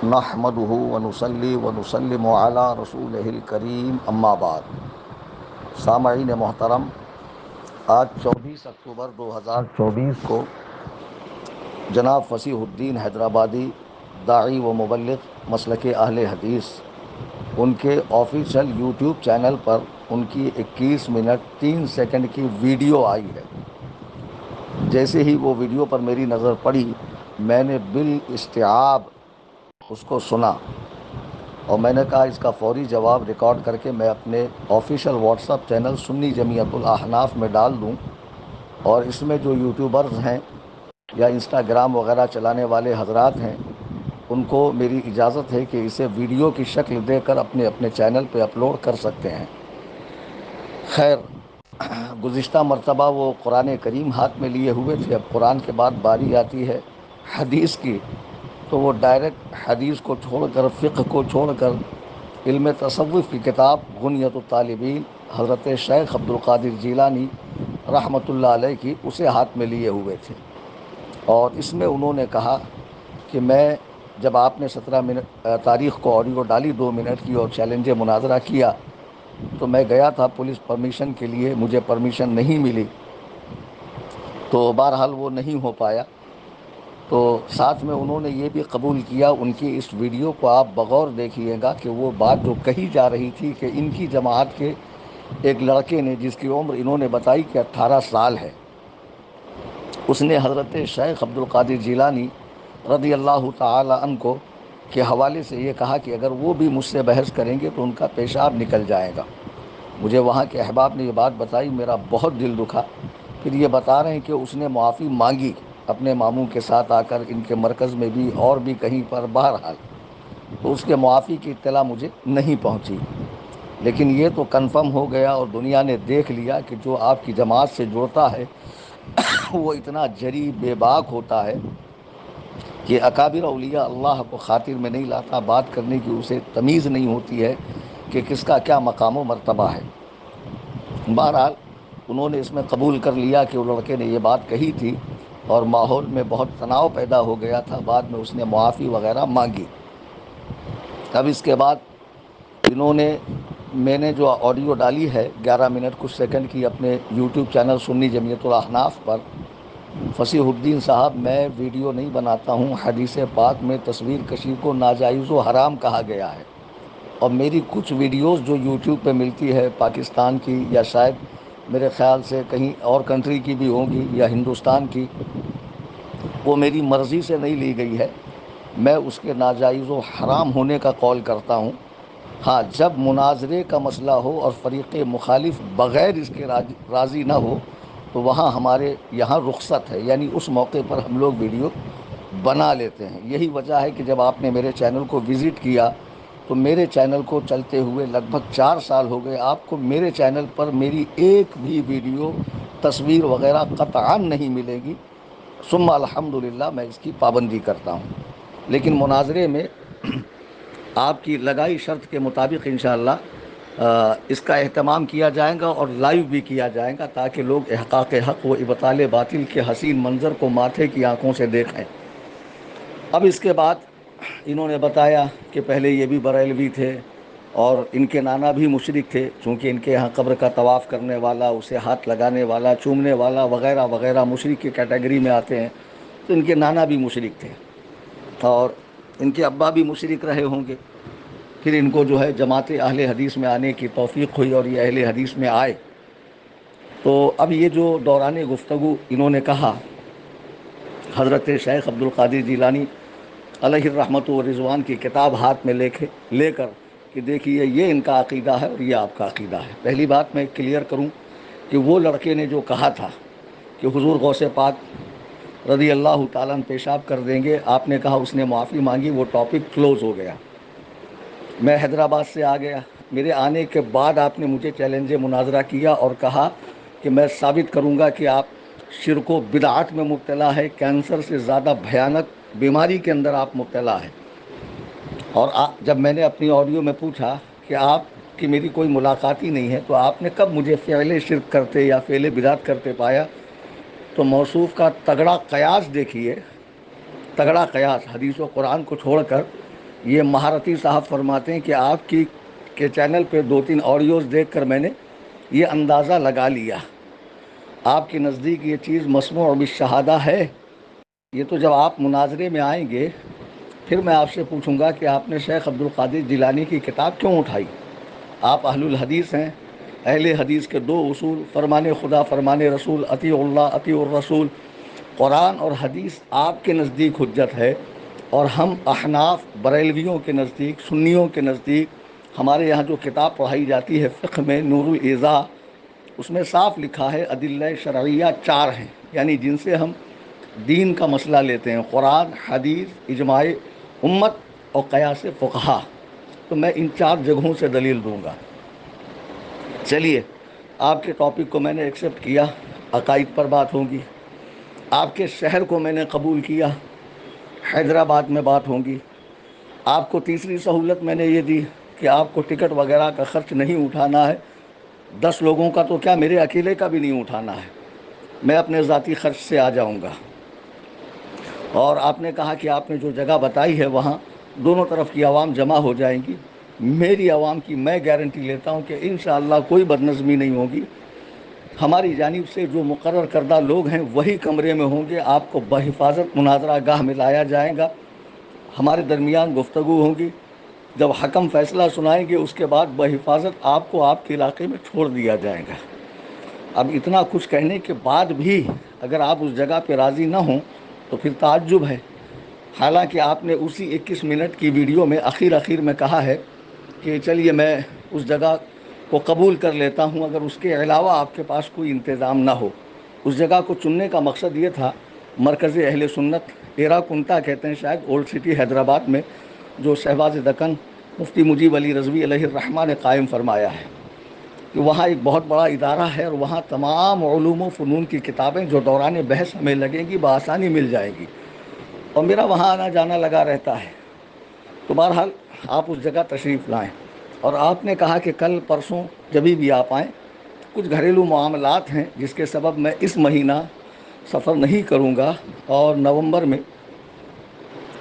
نحمده ونصلی ونسلم علی رسولہ الکریم اما بعد۔ سامعین محترم، آج 24 اکتوبر 2024 کو جناب فصیح الدین حیدرآبادی، داعی و مبلغ مسلک اہل حدیث، ان کے آفیشیل یوٹیوب چینل پر ان کی 21 منٹ 3 سیکنڈ کی ویڈیو آئی ہے۔ جیسے ہی وہ ویڈیو پر میری نظر پڑی، میں نے بالاستیعاب اس کو سنا اور میں نے کہا اس کا فوری جواب ریکارڈ کر کے میں اپنے آفیشیل واٹس ایپ چینل سنی جمعیت الاحناف میں ڈال دوں، اور اس میں جو یوٹیوبرز ہیں یا انسٹاگرام وغیرہ چلانے والے حضرات ہیں، ان کو میری اجازت ہے کہ اسے ویڈیو کی شکل دے کر اپنے اپنے چینل پہ اپلوڈ کر سکتے ہیں۔ خیر، گزشتہ مرتبہ وہ قرآن کریم ہاتھ میں لیے ہوئے تھے، اب قرآن کے بعد باری آتی ہے حدیث کی، تو وہ ڈائریکٹ حدیث کو چھوڑ کر، فقہ کو چھوڑ کر، علم تصوف کی کتاب غنیۃ الطالبین حضرت شیخ عبد القادر جیلانی رحمۃ اللہ علیہ کی، اسے ہاتھ میں لیے ہوئے تھے۔ اور اس میں انہوں نے کہا کہ میں، جب آپ نے 17 تاریخ کو آڈیو ڈالی 2 منٹ کی اور چیلنج مناظرہ کیا، تو میں گیا تھا پولیس پرمیشن کے لیے، مجھے پرمیشن نہیں ملی، تو بہرحال وہ نہیں ہو پایا۔ تو ساتھ میں انہوں نے یہ بھی قبول کیا، ان کی اس ویڈیو کو آپ بغور دیکھیے گا کہ وہ بات جو کہی جا رہی تھی کہ ان کی جماعت کے ایک لڑکے نے، جس کی عمر انہوں نے بتائی کہ 18 سال ہے، اس نے حضرت شیخ عبد القادر جیلانی رضی اللہ تعالی عنہ کو کے حوالے سے یہ کہا کہ اگر وہ بھی مجھ سے بحث کریں گے تو ان کا پیشاب نکل جائے گا۔ مجھے وہاں کے احباب نے یہ بات بتائی، میرا بہت دل دکھا۔ پھر یہ بتا رہے ہیں کہ اس نے معافی مانگی اپنے ماموں کے ساتھ آ کر، ان کے مرکز میں بھی اور بھی کہیں پر، بہرحال تو اس کے معافی کی اطلاع مجھے نہیں پہنچی۔ لیکن یہ تو کنفرم ہو گیا اور دنیا نے دیکھ لیا کہ جو آپ کی جماعت سے جڑتا ہے وہ اتنا جری بے باک ہوتا ہے کہ اکابر اولیاء اللہ کو خاطر میں نہیں لاتا، بات کرنے کی اسے تمیز نہیں ہوتی ہے کہ کس کا کیا مقام و مرتبہ ہے۔ بہرحال انہوں نے اس میں قبول کر لیا کہ وہ لڑکے نے یہ بات کہی تھی، اور ماحول میں بہت تناؤ پیدا ہو گیا تھا۔ بعد میں اس نے معافی وغیرہ مانگی۔ اب اس کے بعد انہوں نے، میں نے جو آڈیو ڈالی ہے 11 منٹ کچھ سیکنڈ کی اپنے یوٹیوب چینل سنی جمعیت الاحناف پر، فصیح الدین صاحب، میں ویڈیو نہیں بناتا ہوں، حدیث پاک میں تصویر کشی کو ناجائز و حرام کہا گیا ہے، اور میری کچھ ویڈیوز جو یوٹیوب پہ ملتی ہے پاکستان کی، یا شاید میرے خیال سے کہیں اور کنٹری کی بھی ہوں گی، یا ہندوستان کی، وہ میری مرضی سے نہیں لی گئی ہے، میں اس کے ناجائز و حرام ہونے کا قول کرتا ہوں۔ ہاں، جب مناظرے کا مسئلہ ہو اور فریق مخالف بغیر اس کے راضی نہ ہو، تو وہاں ہمارے یہاں رخصت ہے، یعنی اس موقع پر ہم لوگ ویڈیو بنا لیتے ہیں۔ یہی وجہ ہے کہ جب آپ نے میرے چینل کو وزٹ کیا، تو میرے چینل کو چلتے ہوئے لگ بھگ 4 سال ہو گئے، آپ کو میرے چینل پر میری ایک بھی ویڈیو، تصویر وغیرہ قطعاً نہیں ملے گی۔ ثم الحمدللہ میں اس کی پابندی کرتا ہوں، لیکن مناظرے میں آپ کی لگائی شرط کے مطابق انشاءاللہ اس کا اہتمام کیا جائے گا اور لائیو بھی کیا جائے گا، تاکہ لوگ احقاق حق و ابطال باطل کے حسین منظر کو ماتھے کی آنکھوں سے دیکھیں۔ اب اس کے بعد انہوں نے بتایا کہ پہلے یہ بھی بریلوی تھے اور ان کے نانا بھی مشرک تھے، چونکہ ان کے یہاں قبر کا طواف کرنے والا، اسے ہاتھ لگانے والا، چومنے والا وغیرہ وغیرہ مشرک کی کیٹیگری میں آتے ہیں، تو ان کے نانا بھی مشرک تھے اور ان کے ابا بھی مشرک رہے ہوں گے۔ پھر ان کو جو ہے جماعت اہل حدیث میں آنے کی توفیق ہوئی اور یہ اہل حدیث میں آئے۔ تو اب یہ جو دوران گفتگو انہوں نے کہا، حضرت شیخ عبد القادر جیلانی علیہ الرحمۃ والرضوان کی کتاب ہاتھ میں لے کر کہ دیکھیے یہ ان کا عقیدہ ہے اور یہ آپ کا عقیدہ ہے۔ پہلی بات میں کلیئر کروں کہ وہ لڑکے نے جو کہا تھا کہ حضور غوث پاک رضی اللہ تعالیٰ عنہ پیشاب کر دیں گے، آپ نے کہا اس نے معافی مانگی، وہ ٹاپک کلوز ہو گیا۔ میں حیدرآباد سے آ گیا، میرے آنے کے بعد آپ نے مجھے چیلنج مناظرہ کیا اور کہا کہ میں ثابت کروں گا کہ آپ شرک و بدعات میں مبتلا ہے، کینسر سے زیادہ بھیانک بیماری کے اندر آپ مبتلا ہے۔ اور جب میں نے اپنی آڈیو میں پوچھا کہ آپ کی میری کوئی ملاقات ہی نہیں ہے، تو آپ نے کب مجھے فعل شرک کرتے یا فعل بدعت کرتے پایا؟ تو موصوف کا تگڑا قیاس دیکھیے، تگڑا قیاس، حدیث و قرآن کو چھوڑ کر یہ مہارتی صاحب فرماتے ہیں کہ آپ کی کے چینل پہ 2-3 آڈیوز دیکھ کر میں نے یہ اندازہ لگا لیا، آپ کے نزدیک یہ چیز مسموع بالشہادہ ہے۔ یہ تو جب آپ مناظرے میں آئیں گے پھر میں آپ سے پوچھوں گا کہ آپ نے شیخ عبد القادر جیلانی کی کتاب کیوں اٹھائی؟ آپ اہل الحدیث ہیں، اہل حدیث کے 2 اصول فرمان خدا فرمان رسول، اطیع اللہ اطیع الرسول، قرآن اور حدیث آپ کے نزدیک حجت ہے، اور ہم احناف بریلویوں کے نزدیک، سنیوں کے نزدیک ہمارے یہاں جو کتاب پڑھائی جاتی ہے فقہ میں نور الایضاح، اس میں صاف لکھا ہے ادلہ شرعیہ 4 ہیں، یعنی جن سے ہم دین کا مسئلہ لیتے ہیں: قرآن، حدیث، اجماع امت اور قیاس فقہا۔ تو میں ان 4 جگہوں سے دلیل دوں گا۔ چلیے، آپ کے ٹاپک کو میں نے ایکسیپٹ کیا، عقائد پر بات ہوگی۔ آپ کے شہر کو میں نے قبول کیا، حیدرآباد میں بات ہوگی۔ آپ کو تیسری سہولت میں نے یہ دی کہ آپ کو ٹکٹ وغیرہ کا خرچ نہیں اٹھانا ہے، 10 لوگوں کا تو کیا میرے اکیلے کا بھی نہیں اٹھانا ہے، میں اپنے ذاتی خرچ سے آ جاؤں گا۔ اور آپ نے کہا کہ آپ نے جو جگہ بتائی ہے وہاں دونوں طرف کی عوام جمع ہو جائیں گی۔ میری عوام کی میں گارنٹی لیتا ہوں کہ انشاءاللہ کوئی بدنظمی نہیں ہوگی۔ ہماری جانب سے جو مقرر کردہ لوگ ہیں وہی کمرے میں ہوں گے، آپ کو بحفاظت مناظرہ گاہ میں لایا جائے گا، ہمارے درمیان گفتگو ہوگی، جب حکم فیصلہ سنائیں گے اس کے بعد بحفاظت آپ کو آپ کے علاقے میں چھوڑ دیا جائے گا۔ اب اتنا کچھ کہنے کے بعد بھی اگر آپ اس جگہ پہ راضی نہ ہوں تو پھر تعجب ہے، حالانکہ آپ نے اسی 21 منٹ کی ویڈیو میں اخیر میں کہا ہے کہ چلیے میں اس جگہ کو قبول کر لیتا ہوں اگر اس کے علاوہ آپ کے پاس کوئی انتظام نہ ہو۔ اس جگہ کو چننے کا مقصد یہ تھا، مرکز اہل سنت ایرا کنٹا کہتے ہیں شاید، اولڈ سٹی حیدرآباد میں، جو شہباز دکن مفتی مجیب علی رضوی علیہ الرحمہ نے قائم فرمایا ہے، کہ وہاں ایک بہت بڑا ادارہ ہے اور وہاں تمام علوم و فنون کی کتابیں جو دوران بحث ہمیں لگیں گی بآسانی مل جائیں گی، اور میرا وہاں آنا جانا لگا رہتا ہے۔ تو بہرحال آپ اس جگہ تشریف لائیں، اور آپ نے کہا کہ کل پرسوں جبھی بھی آپ آئیں، کچھ گھریلو معاملات ہیں جس کے سبب میں اس مہینہ سفر نہیں کروں گا، اور نومبر میں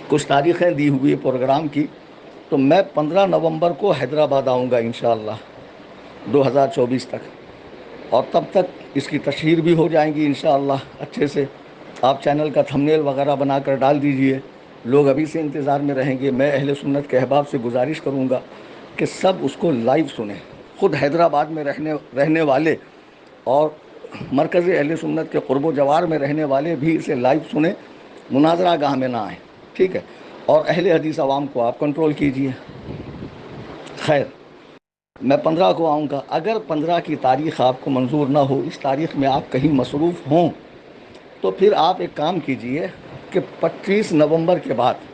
کچھ تاریخیں دی ہوئی پروگرام کی، تو میں 15 نومبر کو حیدرآباد آؤں گا انشاءاللہ 2024 تک، اور تب تک اس کی تشہیر بھی ہو جائیں گی انشاءاللہ اچھے سے۔ آپ چینل کا تھمبنیل وغیرہ بنا کر ڈال دیجئے، لوگ ابھی سے انتظار میں رہیں گے۔ میں اہل سنت کے احباب سے گزارش کروں گا کہ سب اس کو لائیو سنیں، خود حیدرآباد میں رہنے والے اور مرکز اہل سنت کے قرب و جوار میں رہنے والے بھی اسے لائیو سنیں، مناظرہ گاہ میں نہ آئیں، ٹھیک ہے؟ اور اہل حدیث عوام کو آپ کنٹرول کیجئے۔ خیر، میں 15 کو آؤں گا، اگر 15 کی تاریخ آپ کو منظور نہ ہو، اس تاریخ میں آپ کہیں مصروف ہوں، تو پھر آپ ایک کام کیجئے کہ 25 نومبر کے بعد،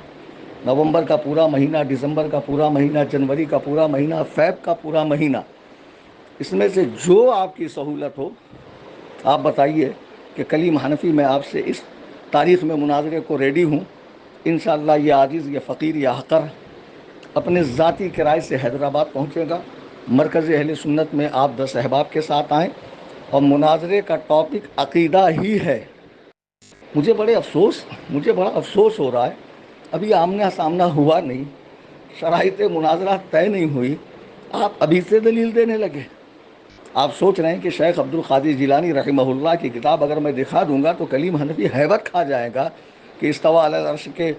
نومبر کا پورا مہینہ، دسمبر کا پورا مہینہ، جنوری کا پورا مہینہ، فیب کا پورا مہینہ، اس میں سے جو آپ کی سہولت ہو آپ بتائیے کہ کلیم حنفی میں آپ سے اس تاریخ میں مناظرے کو ریڈی ہوں۔ انشاءاللہ یہ عاجز، یہ فقیر، یہ حقر اپنے ذاتی کرائے سے حیدرآباد پہنچے گا، مرکز اہل سنت میں آپ 10 احباب کے ساتھ آئیں، اور مناظرے کا ٹاپک عقیدہ ہی ہے۔ مجھے بڑا افسوس ہو رہا ہے، ابھی آمنا سامنا ہوا نہیں، شرائط مناظرہ طے نہیں ہوئی، آپ ابھی سے دلیل دینے لگے۔ آپ سوچ رہے ہیں کہ شیخ عبد القادر جیلانی رحمہ اللہ کی کتاب اگر میں دکھا دوں گا تو کلیم حنفی حیبت کھا جائے گا کہ استویٰ علی العرش کے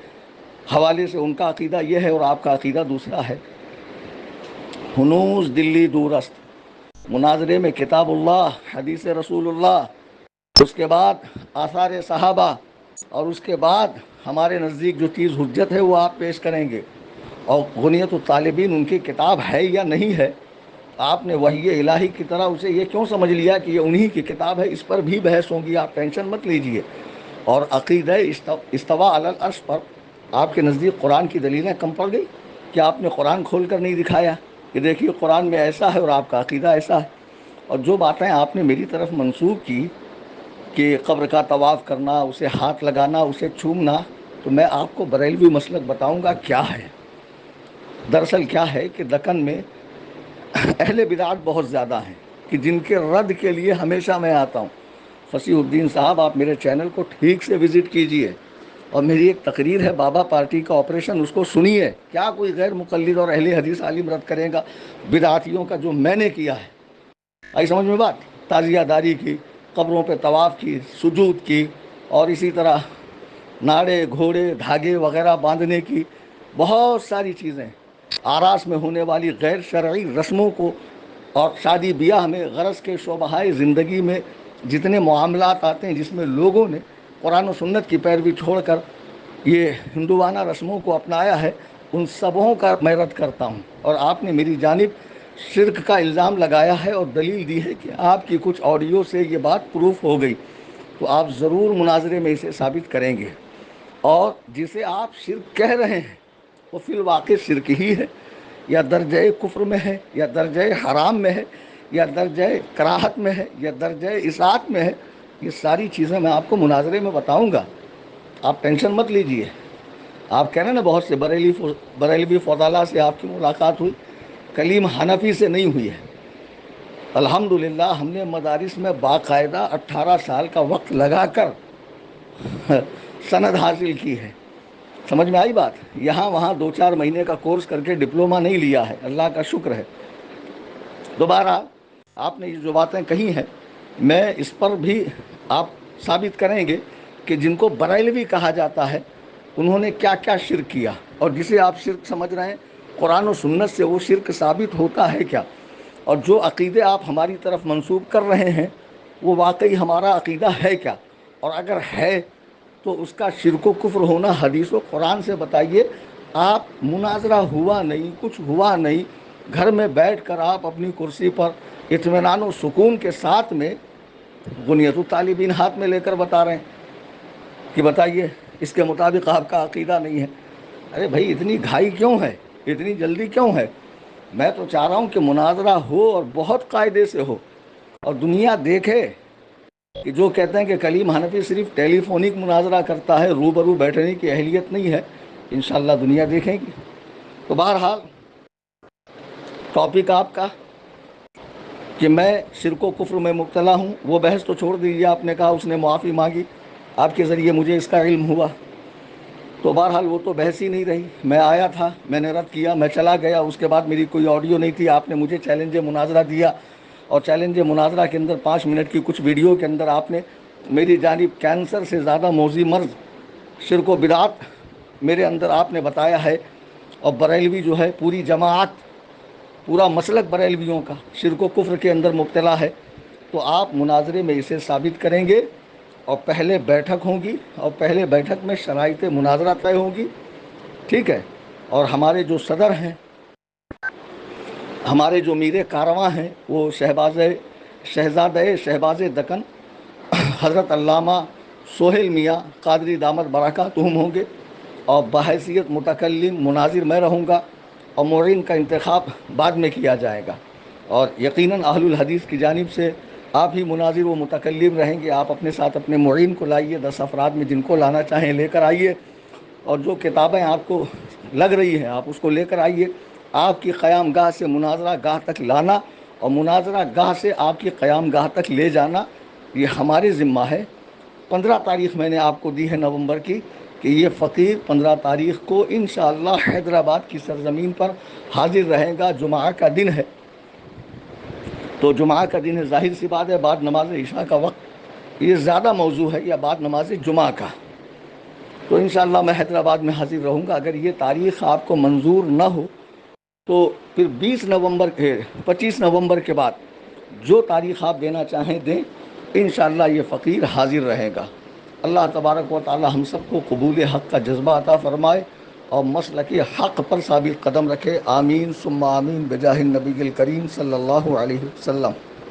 حوالے سے ان کا عقیدہ یہ ہے اور آپ کا عقیدہ دوسرا ہے۔ ہنوز دلی دور است، مناظرے میں کتاب اللہ، حدیث رسول اللہ، اس کے بعد آثار صحابہ، اور اس کے بعد ہمارے نزدیک جو چیز حجت ہے وہ آپ پیش کریں گے۔ اور غنیت الطالبین ان کی کتاب ہے یا نہیں ہے؟ آپ نے وحی الہی کی طرح اسے یہ کیوں سمجھ لیا کہ یہ انہی کی کتاب ہے؟ اس پر بھی بحث ہوگی، آپ ٹینشن مت لیجئے۔ اور عقیدہ استواء علی العرش پر آپ کے نزدیک قرآن کی دلیلیں کم پڑ گئی؟ کیا آپ نے قرآن کھول کر نہیں دکھایا کہ دیکھیے قرآن میں ایسا ہے اور آپ کا عقیدہ ایسا ہے؟ اور جو باتیں آپ نے میری طرف منسوب کی کہ قبر کا طواف کرنا، اسے ہاتھ لگانا، اسے چومنا، تو میں آپ کو بریلوی مسلک بتاؤں گا کیا ہے۔ دراصل کیا ہے کہ دکن میں اہل بدعت بہت زیادہ ہیں کہ جن کے رد کے لیے ہمیشہ میں آتا ہوں۔ فصیح الدین صاحب، آپ میرے چینل کو ٹھیک سے وزٹ کیجئے، اور میری ایک تقریر ہے بابا پارٹی کا آپریشن، اس کو سنیے، کیا کوئی غیر مقلد اور اہل حدیث عالم رد کرے گا بدعاتیوں کا جو میں نے کیا ہے؟ آئی سمجھ میں بات؟ تعزیہ داری کی، قبروں پہ طواف کی، سجود کی، اور اسی طرح ناڑے گھوڑے دھاگے وغیرہ باندھنے کی، بہت ساری چیزیں، آراس میں ہونے والی غیر شرعی رسموں کو، اور شادی بیاہ میں غرض کے شعبۂ زندگی میں جتنے معاملات آتے ہیں جس میں لوگوں نے قرآن و سنت کی پیروی چھوڑ کر یہ ہندوانہ رسموں کو اپنایا ہے، ان سبوں کا میں رد کرتا ہوں۔ اور آپ نے میری جانب شرک کا الزام لگایا ہے اور دلیل دی ہے کہ آپ کی کچھ آڈیو سے یہ بات پروف ہو گئی، تو آپ ضرور مناظرے میں اسے ثابت کریں گے۔ اور جسے آپ شرک کہہ رہے ہیں وہ فی الواقع شرک ہی ہے، یا درجہ کفر میں ہے، یا درجہ حرام میں ہے، یا درجہ کراہت میں ہے، یا درجہ اطاعت میں ہے۔ یہ ساری چیزیں میں آپ کو مناظرے میں بتاؤں گا، آپ ٹینشن مت لیجئے۔ آپ کہہ رہے ہیں نا بہت سے بریلوی فضلاء سے آپ کی ملاقات ہوئی، کلیم حنفی سے نہیں ہوئی ہے۔ الحمدللہ ہم نے مدارس میں باقاعدہ 18 سال کا وقت لگا کر سند حاصل کی ہے، سمجھ میں آئی بات؟ یہاں وہاں 2-4 مہینے کا کورس کر کے ڈپلومہ نہیں لیا ہے، اللہ کا شکر ہے۔ دوبارہ آپ نے یہ جو باتیں کہی ہیں، میں اس پر بھی آپ ثابت کریں گے کہ جن کو بریلوی کہا جاتا ہے انہوں نے کیا کیا شرک کیا، اور جسے آپ شرک سمجھ رہے ہیں قرآن و سنت سے وہ شرک ثابت ہوتا ہے کیا، اور جو عقیدے آپ ہماری طرف منسوب کر رہے ہیں وہ واقعی ہمارا عقیدہ ہے کیا، اور اگر ہے تو اس کا شرک و کفر ہونا حدیث و قرآن سے بتائیے۔ آپ مناظرہ ہوا نہیں، کچھ ہوا نہیں، گھر میں بیٹھ کر آپ اپنی کرسی پر اطمینان و سکون کے ساتھ میں بنیت الطالبین ہاتھ میں لے کر بتا رہے ہیں کہ بتائیے اس کے مطابق آپ کا عقیدہ نہیں ہے۔ ارے بھائی اتنی گھائی کیوں ہے، اتنی جلدی کیوں ہے؟ میں تو چاہ رہا ہوں کہ مناظرہ ہو اور بہت قاعدے سے ہو، اور دنیا دیکھے کہ جو کہتے ہیں کہ کلیم حنفی صرف ٹیلی فونک مناظرہ کرتا ہے، روبرو بیٹھنے کی اہلیت نہیں ہے، انشاءاللہ دنیا دیکھیں گی۔ تو بہرحال ٹاپک آپ کا کہ میں شرک و کفر میں مبتلا ہوں، وہ بحث تو چھوڑ دیجیے، آپ نے کہا اس نے معافی مانگی، آپ کے ذریعے مجھے اس کا علم ہوا، تو بہرحال وہ تو بحث ہی نہیں رہی۔ میں آیا تھا، میں نے رد کیا، میں چلا گیا، اس کے بعد میری کوئی آڈیو نہیں تھی، آپ نے مجھے چیلنج مناظرہ دیا، اور چیلنج مناظرہ کے اندر 5 منٹ کی کچھ ویڈیو کے اندر آپ نے میری جانب کینسر سے زیادہ موذی مرض شرک و بدعت میرے اندر آپ نے بتایا ہے، اور بریلوی جو ہے پوری جماعت، پورا مسلک بریلویوں کا شرک و کفر کے اندر مبتلا ہے، تو آپ مناظرے میں اسے ثابت کریں گے، اور پہلے بیٹھک ہوگی، اور پہلے بیٹھک میں شرائط مناظرہ طے ہوگی، ٹھیک ہے؟ اور ہمارے جو صدر ہیں، ہمارے جو میر کارواں ہیں، وہ شہزادہ شہباز دکن حضرت علامہ سہیل میاں قادری دامت برکاتہم ہوں گے، اور بحیثیت متکلم مناظر میں رہوں گا، اور معین کا انتخاب بعد میں کیا جائے گا، اور یقیناً اہل الحدیث کی جانب سے آپ ہی مناظر و متکلم رہیں گے۔ آپ اپنے ساتھ اپنے معین کو لائیے، 10 افراد میں جن کو لانا چاہیں لے کر آئیے، اور جو کتابیں آپ کو لگ رہی ہیں آپ اس کو لے کر آئیے۔ آپ کی قیام گاہ سے مناظرہ گاہ تک لانا، اور مناظرہ گاہ سے آپ کی قیام گاہ تک لے جانا، یہ ہمارے ذمہ ہے۔ 15 تاریخ میں نے آپ کو دی ہے نومبر کی، کہ یہ فقیر 15 تاریخ کو انشاءاللہ حیدرآباد کی سرزمین پر حاضر رہے گا، جمعہ کا دن ہے، تو جمعہ کا دن ہے، ظاہر سی بات ہے بعد نماز عشاء کا وقت یہ زیادہ موضوع ہے، یا بعد نماز جمعہ کا، تو انشاءاللہ میں حیدرآباد میں حاضر رہوں گا۔ اگر یہ تاریخ آپ کو منظور نہ ہو تو پھر 25 نومبر کے بعد جو تاریخ آپ دینا چاہیں دیں، انشاءاللہ یہ فقیر حاضر رہے گا۔ اللہ تبارک و تعالی ہم سب کو قبول حق کا جذبہ عطا فرمائے، اور مسلک حق پر ثابت قدم رکھے، آمین ثم آمین، بجاہ النبی الکریم صلی اللہ علیہ وسلم۔